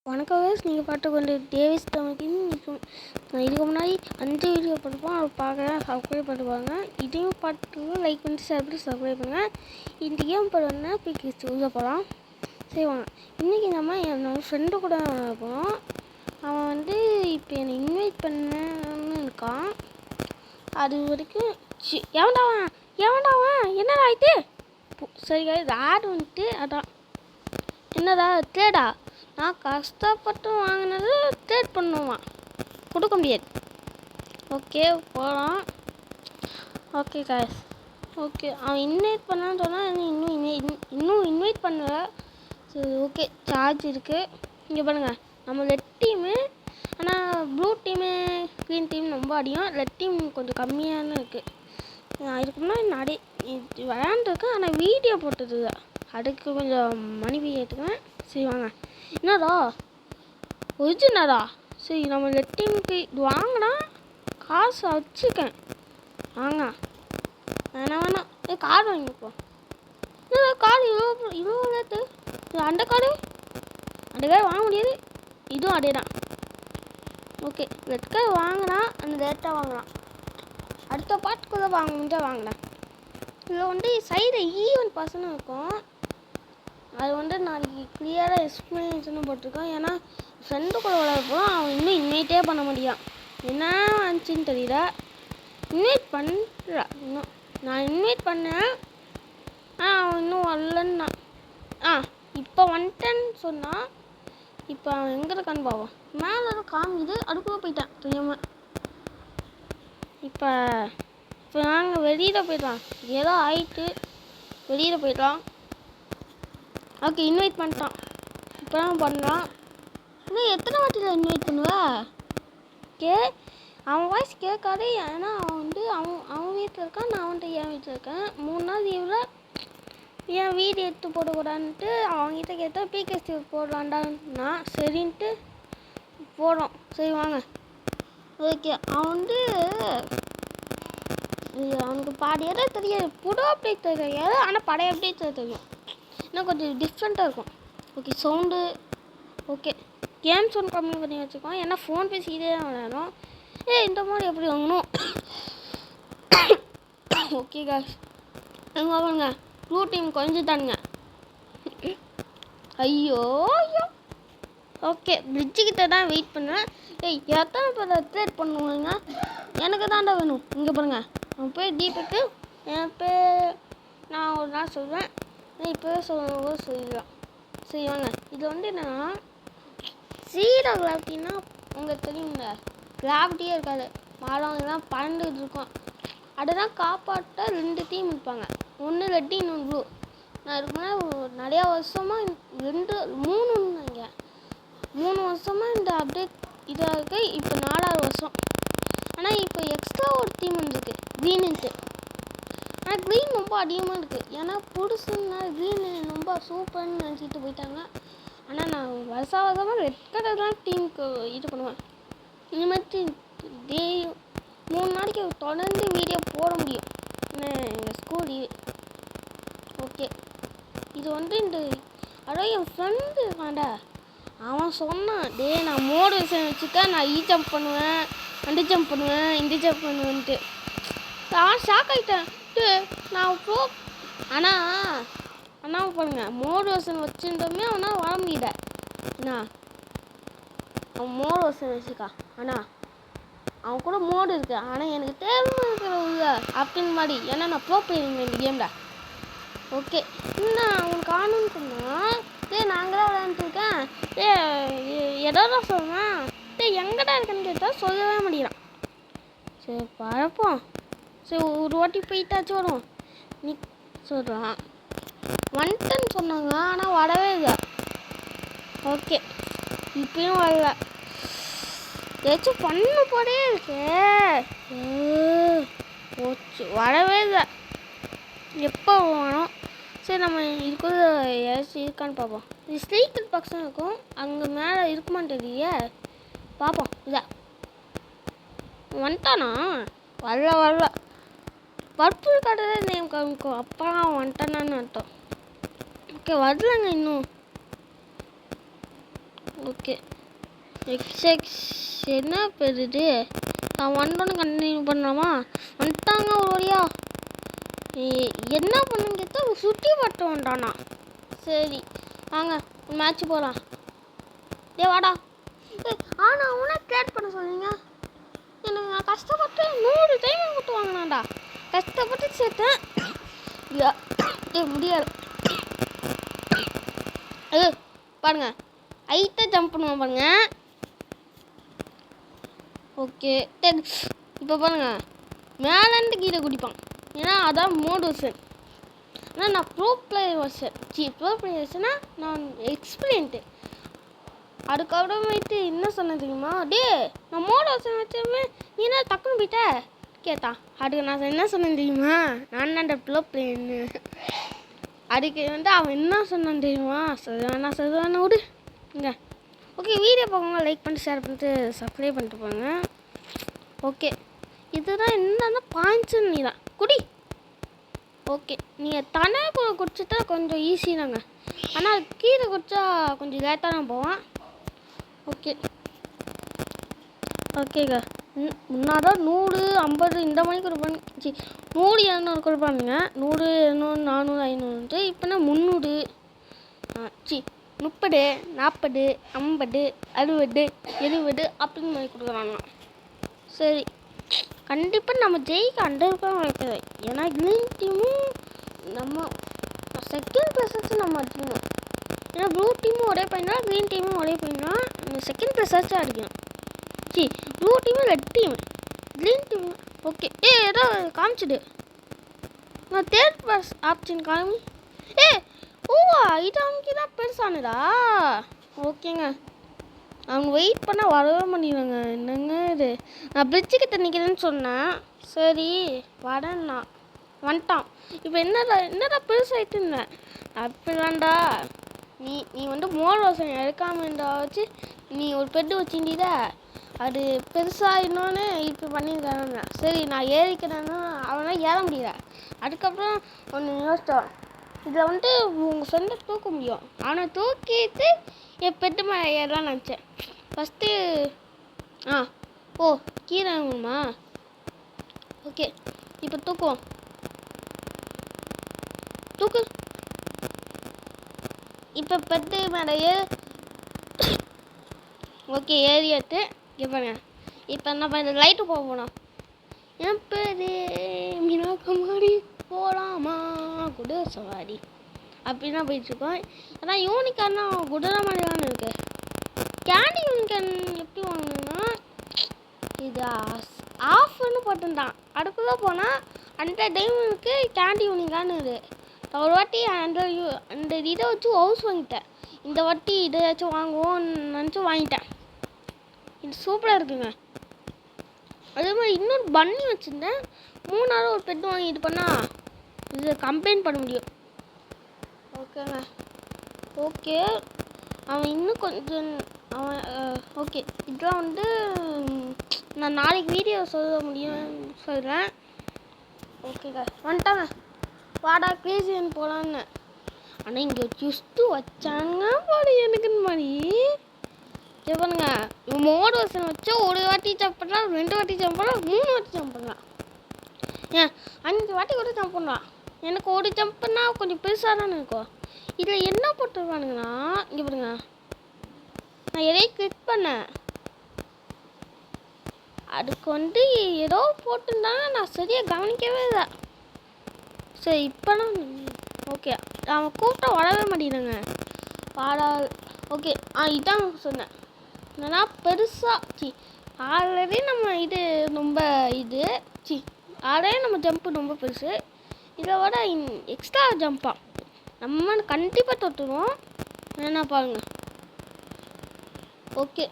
வணக்கம் guys, நீங்கள் பார்த்துக்கொண்டு டேவிஸ் தமிழின் இதுக்கு முன்னாடி 5 வீடியோ போட்டுப்போம். அதை பார்க்க சப்ஸ்கிரைப் பண்ணுவாங்க. இதையும் பார்த்து லைக் பண்ணி ஷேர் பண்ணி சப்ஸ்கிரைப் பண்ணுங்கள். இந்த கேம் போடுறதுனா பிக் உள்ள போகலாம். செய்வாங்க. இன்றைக்கி நம்ம என்னோடய ஃப்ரெண்டு கூட போகிறோம். அவன் வந்து இப்போ என்னை இன்வைட் பண்ணன்னு இருக்கான். அது வரைக்கும் எவன்டாவன் என்னடா ஆயிட்டு சரி guys, ஆட் வந்துட்டு அதான் என்னடா ட்ரேடா, நான் கஷ்டப்பட்டு வாங்கினது ட்ரேட் பண்ணுவான், கொடுக்க முடியாது. ஓகே போகலாம். ஓகே காய்ஸ், ஓகே அவன் இன்வைட் பண்ணான்னு சொன்னால் இன்னும் இன்வைட் பண்ணல. சரி ஓகே, சார்ஜ் இருக்குது. இங்கே பாருங்கள், நம்ம ரெட் டீமு, ஆனால் ப்ளூ டீமு க்ரீன் டீம் ரொம்ப அடியும். ரெட் டீம் கொஞ்சம் கம்மியான இருக்குது. இதுக்கு முன்னாடி நிறைய விளையாண்டுருக்கேன், ஆனால் வீடியோ போட்டது தான். அதுக்கு கொஞ்சம் மணி ஏற்றுக்குவேன். சரி வாங்க. என்னடா ஒரிஜினடா? சரி நம்ம ரெட் டீமுக்கு இது வாங்கினா காசு வச்சுருக்கேன். வாங்க வேணாம் கார்டு வாங்கிப்போம். என்னடா கார்டு இவ்வளோ ரேட்டு? அந்த கார்டு வாங்க முடியாது. இதுவும் அதே தான். ஓகே, ரெட் கார்டு வாங்கினா அந்த ரேட்டாக வாங்கலாம். அடுத்த பாட்டுக்குள்ளே வாங்க முடிஞ்சால் வாங்கினேன். இதில் வந்து சைடில் ஈவென்ட் பர்சனும் இருக்கும். அது வந்து நாளைக்கு கிளியராக எக்ஸ்பிளனேஷனும் போட்டிருக்கோம். ஏன்னா ஃப்ரெண்டு கூட விளையாடுறோம், அவன் இன்னும் இன்வைட்டே பண்ண முடியான். என்ன வந்துச்சின்னு தெரியல. இன்வைட் பண்ணுறா இன்னும். நான் இன்வைட் பண்ணேன், அவன் இன்னும் வரலன்னா. இப்போ வந்துட்டேன்னு சொன்னான். இப்போ அவன் எங்கே இருக்கான்னு பாவம். மேலே காமிக்குது, அதுக்குள்ளே போயிட்டான் தெரியாமல். இப்போ நாங்கள் வெளியில் போயிடலாம். ஏதோ ஆயிட்டு வெளியில் போயிடலாம். ஓகே, இன்வைட் பண்ணிட்டான். இப்போ தான் பண்ணுறான். இன்னும் எத்தனை வாட்டியில் இன்வைட் பண்ணுவேன்? அவன் வாய்ஸ் கேட்காதே. ஏன்னா அவன் வந்து அவன் வீட்டில் இருக்கான், நான் அவன்கிட்ட என் வீட்டில் இருக்கேன். 3 நாள் லீவில் என் வீடு எடுத்து போடக்கூடாதுன்ட்டு அவங்ககிட்ட கேட்டால் பிகேசி போடலான்டான்னா சரின்ட்டு போடுறோம். சரி வாங்க. ஓகே, அவன் வந்து அவனுக்கு பாதி இடம் தெரியாது, புது அப்டேட் தெரியாது, ஆனால் பழைய அப்டேட் தெரியும். இன்னும் கொஞ்சம் டிஃப்ரெண்ட்டாக இருக்கும். Okay, sound okay, game sound கம்மி பண்ணி வச்சுக்கோம். ஏன்னா ஃபோன் பேசிக்கிட்டே தான் விளையாடணும். இந்த மாதிரி எப்படி வாங்கணும்? ஓகே காய்ஸ், எங்கே வாங்க. ப்ளூ டீம் கொஞ்சம் தானுங்க. ஐயோ. ஓகே, பிரிட்ஜுக்கிட்ட தான் வெயிட் பண்ணுவேன். எத்தனை பேர் ட்ரேட் பண்ணுவாங்க? எனக்கு தாண்டா வேணும். இங்கே பாருங்கள், அவன் பேர் தீபக்கு, என் பேர் நான் ஒரு நாள் சொல்வேன். இப்போ சொல்லிடலாம். சரி வாங்க. இது வந்து என்னன்னா ஜீரோ கிராவிட்டின்னா உங்களுக்கு தெரியுங்க, கிராவிட்டியே இருக்காது. மரம் இதெல்லாம் பறந்துட்டு இருக்கும். அதுதான் காப்பாற்ற 2 டீம் இருப்பாங்க. ஒன்று ரெட், இன்னொன்று ப்ளூ. நான் இருக்குன்னா நிறையா வருஷமாக 3 வருஷமாக இந்த அப்டேட் இதாக இருக்குது. இப்போ 4ஆவது வருஷம். ஆனால் இப்போ எக்ஸ்ட்ரா ஒரு டீம் வந்துருக்கு, க்ரீனுன்ட்டு. ஆனால் க்ரீன் ரொம்ப அதிகமாக இருக்குது. ஏன்னா புதுசுன்னா க்ரீன் ரொம்ப சூப்பர்னு நினச்சிட்டு போயிட்டாங்க. ஆனால் நான் வருஷமாக ரெட் கலர் தான் டீமுக்கு இது பண்ணுவேன். இந்த மாதிரி 3 நாளைக்கு தொடர்ந்து வீடியோ போட முடியும். ஏன்னா எங்கள் ஸ்கூல் லீவு. ஓகே, இது வந்து அதாவது என் ஃப்ரெண்டு இருக்காண்டா, அவன் சொன்னான், நான் மோட்டிவேஷன் வச்சுக்க, நான் ஜம்ப் பண்ணுவேன், அந்த ஜம்ப் பண்ணுவேன், இந்த ஜம்ப் பண்ணுவேன்ட்டு. நான் ஷாக் ஆகிட்டேன். நான் ஆனால் பாருங்க, மோட்டிவேஷன் வச்சுருந்தோமே அவனால் வர முடியல. அவன் மோட்டிவேஷன் வச்சுக்கா, ஆனால் அவன் கூட மோடு இருக்கு. ஆனால் எனக்கு தேவை இருக்கிற அப்படின்னு மாதிரி. ஏன்னா நான் ப்ரோ பிளேயருங்க இந்த கேமில். ஓகே, இன்னும் அவனுக்கு ஆனுன்னு சொன்னால் நாங்களாம் விளையாண்டுருக்கேன். எதாவது சொல்லுவேன். எங்கடா இருக்குன்னு கேட்டால் சொல்லவே முடியலாம். சரி பழப்போம். சரி ஒரு வாட்டி போயிட்டாச்சும் வரும். நீ சொல்கிறான் வந்துட்டேன்னு சொன்னாங்க, ஆனால் வரவே இல்லை. ஓகே, இப்பயும் வரல. ஏதாச்சும் பண்ண போதே இருக்கு. போச்சு, வரவே இல்லை. எப்போ வேணும்? சரி நம்ம இதுக்குள்ள ஏதாச்சும் இருக்கான்னு பார்ப்போம். இது ஸ்லீக்கர் பாக்ஸும் இருக்கும், அங்கே மேலே இருக்குமான்னு தெரியலையே. பார்ப்போம். இல்லை வந்துட்டானா? வரல. பர்பிள் கலர் நேம் காமிக்கும், அப்போ அவன் வந்துட்டானான்னு அர்த்தம். ஓகே, வரலங்க இன்னும். ஓகே எக்ஸ்எக்ஸ் என்ன பேர் இது? நான் வந்தோன்னு கண்டினியூ பண்ணலாமா? வந்துட்டாங்க ஒரு வழியா. என்ன பண்ணுன்னு கேட்டா சுற்றி பட்டு வந்துட்டானா. சரி வாங்க மேட்ச் போகலாம். வாடா. ஆனால் அவனை ட்ரேட் பண்ண சொல்லுங்க. எனக்கு நான் கஷ்டப்பட்டு 100 டைம் கொடுத்து வாங்கினான்டா. கஷ்டப்பட்டு சேர்த்தேன். முடியாது. பாருங்க ஹைட்டாக ஜம்ப் பண்ணுவான் பாருங்க. ஓகே இப்போ பாருங்க மேலேருந்து கீழே குடிப்பான். ஏன்னா அதான் மோட் வெர்ஷன். ஆனால் நான் pro player version. Pro player வெர்ஷனா நான் எக்ஸ்பீரியன்ட்டு. அதுக்கப்புறமேட்டு என்ன சொன்ன தெரியுமா? நான் மோட் வெர்ஷன் வச்சுமே நீ என்ன டக்குன்னு போயிட்ட கேட்டான். அதுக்கு நான் என்ன சொன்னேன் தெரியுமா? நான் தான் ப்ரோ பிளேயர்னு. அதுக்கு அவன் என்ன சொன்னான் தெரியுமா? சொல்லுவானா விடு இங்க. ஓகே வீடியோ பார்க்கவங்க லைக் பண்ணிட்டு ஷேர் பண்ணிட்டு சப்ஸ்கிரைப் பண்ணிட்டு போங்க. ஓகே இதுதான் என்னன்னா பாயிண்ட்ஸுன்னு நீ தான் குடி. ஓகே நீங்கள் தனை குடிச்சிட்டா கொஞ்சம் ஈஸி தாங்க. ஆனால் கீரை குடித்தா கொஞ்சம் லேட்டாக தான் போவான். ஓகே ஓகேங்க முன்னாதான் 100 50 இந்த மாதிரி கொடுப்பாங்க. 100 200 கொடுப்பானுங்க. 100 200 400 500. இப்போனா 300 30 40 50 60 70 அப்படின்னு மாதிரி கொடுக்குறாங்க. சரி கண்டிப்பாக நம்ம ஜெயிக்க 100% வைக்கிறது. ஏன்னா க்ரீன் டீமும் நம்ம செகண்ட் ப்ளஸ் வச்சு நம்ம அடிக்கணும். ஏன்னா ப்ளூ டீமும் ஒரே பையனா க்ரீன் டீமும் ஒரே பையனா செகண்ட் ப்ளஸ் வச்சு அடிக்கணும். Blue team red team green team. Okay ஏதோ காமிச்சிடு. நான் தேர்ட் ப்ளஸ் ஆப்ஷன் காமி. இது அவனுக்கு தான் பெருசானதா? ஓகேங்க அவங்க வெயிட் பண்ணால் வரவே மாட்டேங்கிறாங்க. என்னங்க இது? நான் பிரிட்ஜுக்கிட்ட நிற்கிறேன்னு சொன்னேன். சரி வரேன்னா வந்துட்டான். இப்போ என்னடா பெருசாகிட்டு இருந்தேன். அப்படி வேண்டா நீ மோர் ரோசனை எடுக்காம வச்சு நீ ஒரு பெட்டு வச்சுட்டீத அது பெருசாக இன்னொன்று இப்படி பண்ணியிருக்காங்க. சரி நான் ஏறிக்கிறேன்னா அவனால் ஏற முடியல. அதுக்கப்புறம் ஒன்று யோசித்தோம். இதில் உங்கள் ஃப்ரெண்டை தூக்க முடியும். அவனை தூக்கிட்டு என் பெட்டு மேலே ஏறலாம் நினச்சேன். ஃபஸ்ட்டு கீரை வாங்கணுமா? ஓகே இப்போ தூக்குவோம். தூக்கு. இப்போ பெட்டு மேலே ஓகே ஏறியாட்டு. பாருங்க இப்போ என்ன பண்ண லைட்டு போகணும். என் பேர் மீனாக்குமாரி போகலாமா குதிரை சவாரி அப்படின்னா போயிட்டுருக்கோம். அதான் யூனிகார்னா குதிரை மாதிரி தானே இருக்குது. கேண்டி யூனிகார்ன் எப்படி வாங்கணுன்னா இது ஆஃப்னு போட்டுருந்தான். அடுக்குள்ளே போனால் அந்த டைமுக்கு கேண்டி யூனிகார்னு இது. ஒரு வாட்டி அந்த இதை வச்சு ஹவுஸ் வாங்கிட்டேன். இந்த வாட்டி இதை வச்சு வாங்குவோன்னு நினச்சி வாங்கிட்டேன். இது சூப்பராக இருக்குங்க. அதே மாதிரி இன்னொரு பன்னி வச்சுருந்தேன். 3 ஒரு பெட் வாங்கி இது பண்ணால் இது கம்ப்ளைண்ட் பண்ண முடியும். ஓகேங்க ஓகே அவன் இன்னும் கொஞ்சம் ஓகே இதெல்லாம் நான் நாளைக்கு வீடியோ சொல்ல முடியும்னு சொல்கிறேன். ஓகேங்க வந்துட்டாங்க. வாடா கிரேசியன் போகலான்னு. ஆனால் இங்கே ஜுஸ்ட்டு வச்சாங்க பாடு எனக்குன்னு மாதிரி பண்ணுங்க. மோட் வெர்ஷன் வச்சா ஒரு வாட்டி ஜம்ப் பண்ணலாம், 2 வாட்டி ஜம்ப் பண்ணலாம், 3 வாட்டி ஜம்ப் பண்ணலாம். 5 வாட்டி கூட ஜம்ப் பண்ணலாம். எனக்கு ஒரு ஜம்ப் பண்ணால் கொஞ்சம் பெருசாக தானே இருக்கும். இதில் என்ன போட்டுருவானுங்கன்னா இங்கே பாருங்க. நான் எதையும் கிளிக் பண்ணேன். அதுக்கு ஏதோ போட்டுருந்தாங்க. நான் சரியாக கவனிக்கவே இல்லை. சரி இப்போலாம் ஓகே அவன் கூப்பிட்டா வரவே மாட்டேங்கிறாங்க. வாடா ஓகே இதான் சொன்னேன். என்னன்னா பெருசாக ஆல்ரெடி நம்ம இது ரொம்ப ஆல்ரெடி நம்ம ஜம்ப்பு ரொம்ப பெருசு. இதை விட எக்ஸ்ட்ரா ஜம்ப்பாக நம்ம கண்டிப்பாக தொட்டுருவோம். என்ன பாருங்கள். ஓகே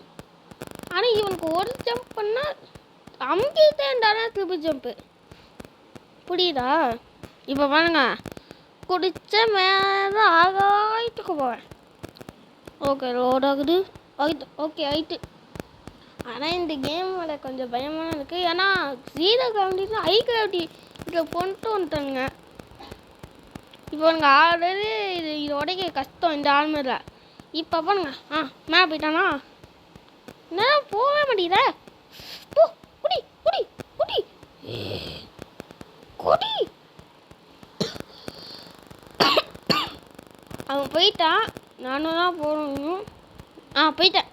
ஆனால் இவனுக்கு ஒரு ஜம்ப் பண்ணால் அங்கிட்டே இருந்தாலும் ட்ரிபிள் ஜம்ப்பு புரியுதா? இப்போ பாருங்க குடிச்ச மேலே ஆகாயத்துக்கு போவேன். ஓகே லோட் ஆகுது. ஓகே ஆயிட்டு. ஆனால் இந்த கேமோட கொஞ்சம் பயமாக இருக்குது. ஏன்னா 0 கிராவிட்டியில் ஹை கிராவிட்டி இதில் கொண்டு வந்துட்டாங்க. இப்போ எனக்கு ஆல்ரெடி இது உடைக்க கஷ்டம் இந்த ஆல்மரில். இப்போ பண்ணுங்க. மேலே போயிட்டானா? என்ன போகவே மாட்டேங்கிற? போ குடி குடி குடி குடி. அவன் போயிட்டான். நானும் தான் போகணும். போயிட்டேன்.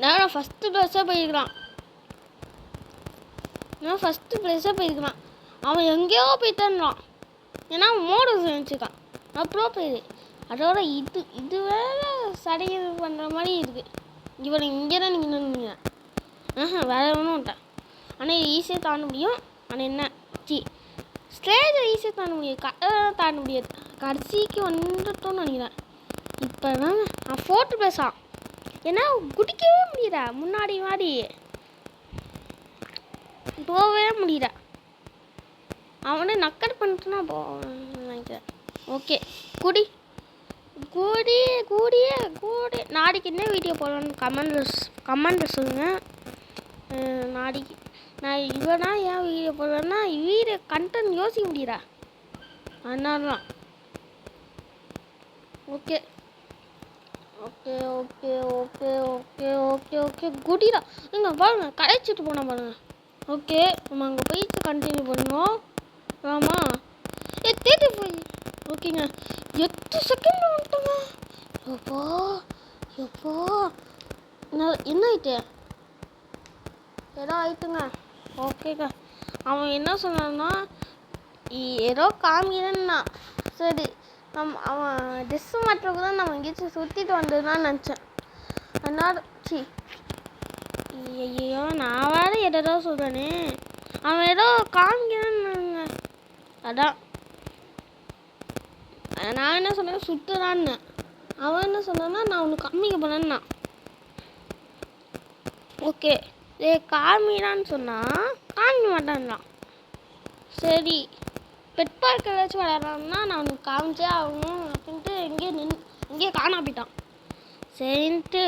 நான் ஃபஸ்ட்டு ப்ளேஸாக போயிருக்கிறான். அவன் எங்கேயோ போயிட்டான்றான். ஏன்னா மோடு வச்சுக்கான். அப்புறம் போயிடு. அதோட இது வேறு சடையை பண்ணுற மாதிரி இருக்குது. இவனை இங்கே தான் நீங்கள் நின்றுங்க. வேறு ஒன்றும் விட்டேன். ஆனால் இது ஈஸியாக தாண்ட முடியும். ஆனால் என்ன ஸ்டேஜை ஈஸியாக தாண்ட முடியாது. தாண்ட முடியாது. கடைசிக்கு வந்துட்டோன்னு நினைக்கிறேன். இப்போ தான் நான் ஃபோர்த்து ப்ளேஸான். ஏன்னா குடிக்கவே முடியல. முன்னாடி மாதிரி போகவே முடியல. அவனை நக்கல் பண்ணிட்டுனா நினைக்கிறேன். ஓகே குடி கூடி கூடியே கூடி. நாளைக்கு என்ன வீடியோ போடலான்னு கமெண்டில் சொல்லுங்கள். நாளைக்கு நான் இவனா ஏன் வீடியோ போடலன்னா வீடியோ கண்டென்ட் யோசிக்க முடியல. அதனால தான். Okay okay okay okay okay okay okay குடிடா. இங்கே பாருங்க கடைச்சிட்டு போனால் பாருங்க. ஓகே நம்ம அங்கே போயிட்டு கண்டினியூ பண்ணுவோம். ஆமாம் தேடி போய் ஓகேங்க. 8 செகண்ட் வந்துட்டோங்க. எப்போ என்ன ஆயிட்டு ஏதோ ஆயிட்டுங்க. ஓகேங்க. அவன் என்ன சொன்னான்னா ஏதோ காமிக்கிறேன்னா சரி அவன் ட்ரெஸ் மாட்டுறதுக்கு தான் நம்ம எங்கேயாச்சும் சுற்றிட்டு வந்ததுதான் நினச்சேன். அதனால ஐயோ நான் வேறு எதோ சொல்கிறேனே. அவன் ஏதோ காமிக்கிறான்னு அதான் நான் என்ன சொன்னேன் சுற்றுறான்னு. அவன் என்ன சொன்னான்னா நான் உனக்கு காமிக்க போனேன்னா. ஓகே காமிடான்னு சொன்னால் காமிக்க மாட்டான்தான். சரி பெட் பார்க் ஏதாச்சும் விளையாடுறான்னா நான் உனக்கு காமிச்சே ஆகணும் அப்படின்ட்டு எங்கேயே காணா போயிட்டான். சரின்ட்டு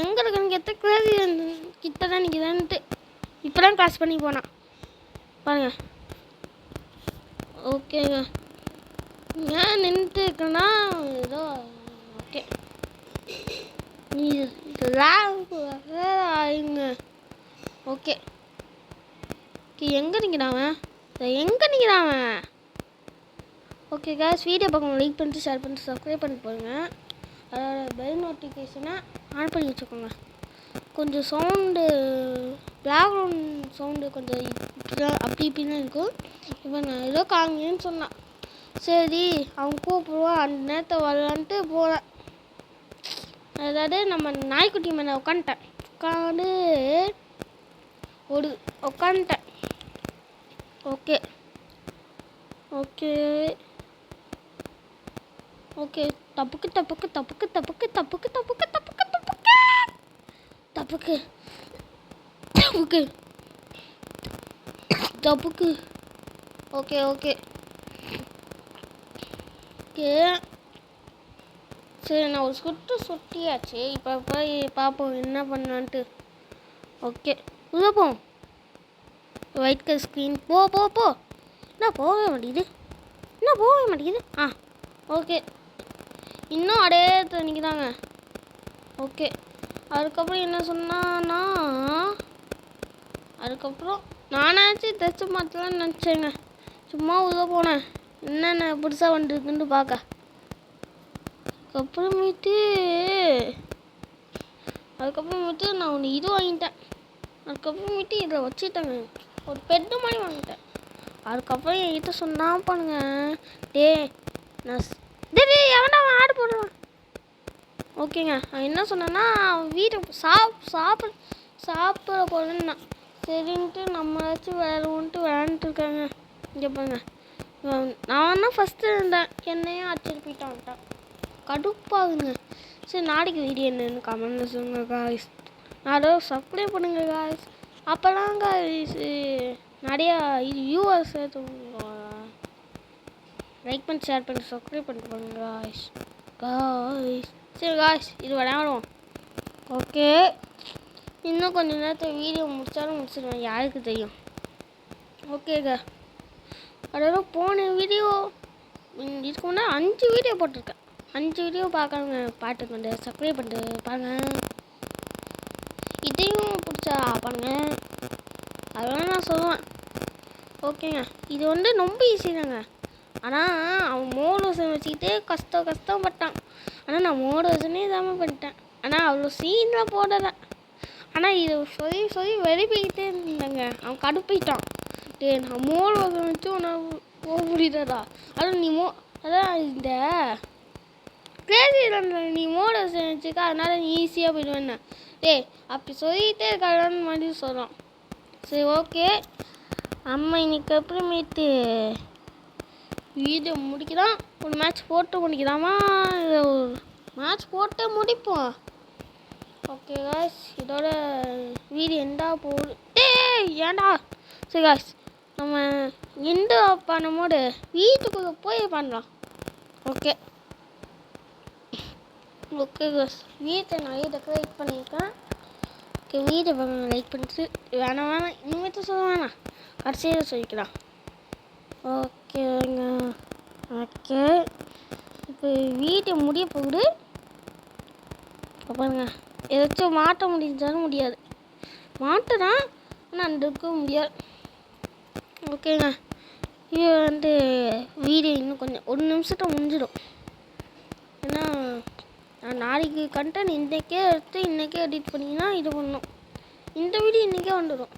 எங்கே இருக்குன்னு கேட்ட கிளாஸ் கிட்ட தான் நிற்கிறேன்ட்டு இப்போ தான் கிளாஸ் பண்ணி போனான் பாருங்க. ஓகேங்க. ஏன் நின்றுட்டு இருக்குன்னா ஏதோ ஓகே நீ ஆயுங்க. ஓகே எங்கே நிற்கிறான்? ஓகே காய்ஸ் வீடியோ பார்க்கணும். லைக் பண்ணிட்டு ஷேர் பண்ணிட்டு சப்ஸ்கிரைப் பண்ணிட்டு போடுங்க. அதோட பெல் நோட்டிஃபிகேஷனை ஆன் பண்ணி வச்சுக்கோங்க. கொஞ்சம் சவுண்டு பேக்ரவுண்ட் சவுண்டு கொஞ்சம் அப்படி இப்படின்னு இருக்கும். இப்போ நான் ஏதோ காமிங்கன்னு சொன்னான். சரி அவன் கூப்பிடுவான் அந்த நேரத்தை வரலான்ட்டு போகிறேன். அதாவது நம்ம நாய்க்குட்டி மேலே உட்காந்துட்டேன். ஓகே ஓகே ஓகே தப்புக்கு தப்புக்கு தப்புக்கு தப்புக்கு தப்புக்கு தப்புக்கு தப்புக்கு தப்புக்கு தப்புக்கு தப்புக்கு தப்புக்கு ஓகே ஓகே ஓகே சரி நான் ஒரு சுட்டியாச்சு. இப்போ போய் பார்ப்போம் என்ன பண்ணலான்ட்டு. ஓகே உள்ள போவோம். ஒயிட் கலர் ஸ்க்ரீன் போ என்ன போகவே மாட்டேங்குது. ஓகே இன்னும் அடே நிற்கிறாங்க. ஓகே அதுக்கப்புறம் என்ன சொன்னான்னா அதுக்கப்புறம் நானாச்சும் ட்ரெஸ்ஸு மாற்றலான்னு நினச்சேங்க. சும்மா உள்ளே போனேன் என்னென்ன புதுசாக வந்துருக்குன்னு பார்க்க. அதுக்கப்புறமேட்டு நான் ஒன்று இது வாங்கிட்டேன். அதுக்கப்புறமேட்டு இதில் வச்சுட்டேங்க ஒரு பெட்டு மாதிரி வாங்கிட்டேன். அதுக்கப்புறம் என்கிட்ட சொன்னா பண்ணுங்க எவன்டா அவன் ஆடு போடுவான். ஓகேங்க அவன் என்ன சொன்னான்னா வீட்டை சாப்பிட போகிறேன்னா சரின்ட்டு நம்மளாச்சும் விளையாண்டுட்டு இருக்காங்க. இங்கே பாருங்க நான் தான் ஃபஸ்ட்டு இருந்தேன். என்னையும் அடிச்சுட்டு போயிட்டான். கடுப்பாகுங்க. சரி நாளைக்கு வீடியோ என்னன்னு கமெண்ட்ல சொல்லுங்க காய்ஸ். நான் சப்ஸ்கிரைப் பண்ணுங்க காய்ஸ். அப்போலாம் காய்ஸ் நிறையா வியூவர்ஸ் லைக் பண்ணி ஷேர் பண்ணி சப்ஸ்கிரைப் பண்ணிட்டு போங்க காய்ஸ். சரி காய்ஸ் இது விளையாடுவோம். ஓகே இன்னும் கொஞ்சம் நேரத்தில் வீடியோ முடித்தாலும் முடிச்சிடுவேன். யாருக்கு தெரியும். ஓகேங்க அதாவது போன வீடியோ இதுக்கு முன்னாடி 5 வீடியோ போட்டிருக்கேன். 5 வீடியோ பார்க்காங்க பாட்டுக்கு வந்து சப்ஸ்கிரைப் பண்ணிட்டு பாருங்க. இதையும் பிடிச்சா பாருங்க, அதெல்லாம் நான் சொல்லுவேன். ஓகேங்க, இது வந்து ரொம்ப ஈஸி தாங்க. ஆனால் அவன் மோட் வெர்ஷன் வச்சுக்கிட்டே கஷ்டப்பட்டான். ஆனால் நான் மோட் வெர்ஷனே இல்லாமல் பண்ணிட்டேன். ஆனால் அவ்வளோ சீன்லாம் போடலை. ஆனால் இதை சொல்லி வெறிப்பிக்கிட்டே இருந்தாங்க. அவன் கடுப்பிட்டான். நான் மோட் வெர்ஷன் வச்சு உன்னால் போக முடியுதா? அதான் இந்த கிரேசி நீ மோட் வெர்ஷன் வச்சுக்க, அதனால நீ ஈஸியாக போயிடுவேன்னு அப்படி சொல்லிகிட்டே இருக்கான்னு மாதிரி சொல்கிறான். சரி ஓகே, அம்மா இன்னைக்கு அப்புறமேட்டு வீடியோ முடிக்கலாம். ஒரு மேட்ச் போட்டு முடிக்கலாமா? ஒரு மேட்ச் போட்டு முடிப்போம். ஓகே காய்ஸ், இதோட வீடியோ எண்டா போகுது. ஏண்டா சரி காய்ஸ், நம்ம எண்டு பண்ணும்போது வீட்டுக்குள்ளே போய் பண்ணலாம். ஓகே காய்ஸ், வீட்டை நிறைய டெக்கரேட் பண்ணியிருக்கேன். ஓகே, வீடை லைக் பண்ணிட்டு வேணாம் இனிமேட்டு சொல்ல வேணாம், கடைசியில் சொல்லிக்கலாம். ஓகேங்க, ஓகே இப்போ வீட்டை முடிய போகுது. பாருங்க, ஏதாச்சும் மாட்ட முடிஞ்சாலும் முடியாது. மாட்டுதான், ஆனால் அந்த இருக்க முடியாது. ஓகேங்க, இது வந்து வீடியோ இன்னும் கொஞ்சம் 1 நிமிஷத்தை முடிஞ்சிடும். ஏன்னா நான் நாளைக்கு கண்டென்ட் இன்றைக்கே எடுத்து இன்றைக்கே எடிட் பண்ணிங்கன்னா இது பண்ணணும். இந்த வீடியோ இன்றைக்கே வந்துடும்.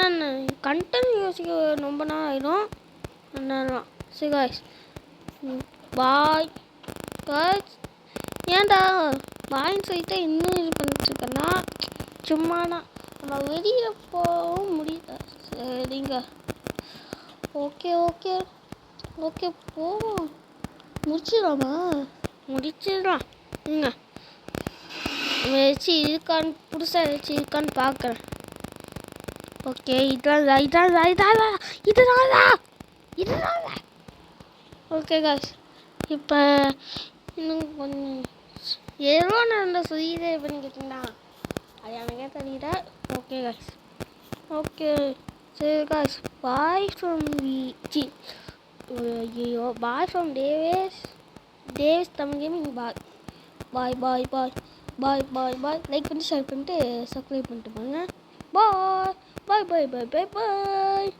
ஆனால் கண்டென்ட் யோசிக்க ரொம்ப நாள் ஆகிடும். அதனால சரி காய்ஸ், பாய் காய்ஸ். ஏன்டா பாயின்னு சொல்லிட்டு இன்னும் இது பண்ணிட்டுருக்கேன்னா சும்மாதான், நம்ம வெளியில் போகவும் முடியல. சரிங்க, ஓகே ஓகே ஓகே போவோம். முடிச்சிடலாமா? முடிச்சிடலாம். வச்சு இருக்கான்னு புதுசாக ஏதாச்சும் இருக்கான்னு பார்க்குறேன். ஓகே, இதுதான். ஓகே காய்ஸ், இப்போ இன்னும் கொஞ்சம் எவ்வளோ நேரம் சொல்லி பண்ணிக்கிட்டீங்களா? அது எனக்கே தெரியல. ஓகே காய்ஸ், ஓகே சரி guys, bye from bye from Devesh Tamil gaming. Bye. Like பண்ணிட்டு ஷேர் பண்ணிட்டு சப்ஸ்கிரைப் பண்ணிட்டு போங்க. பாய்.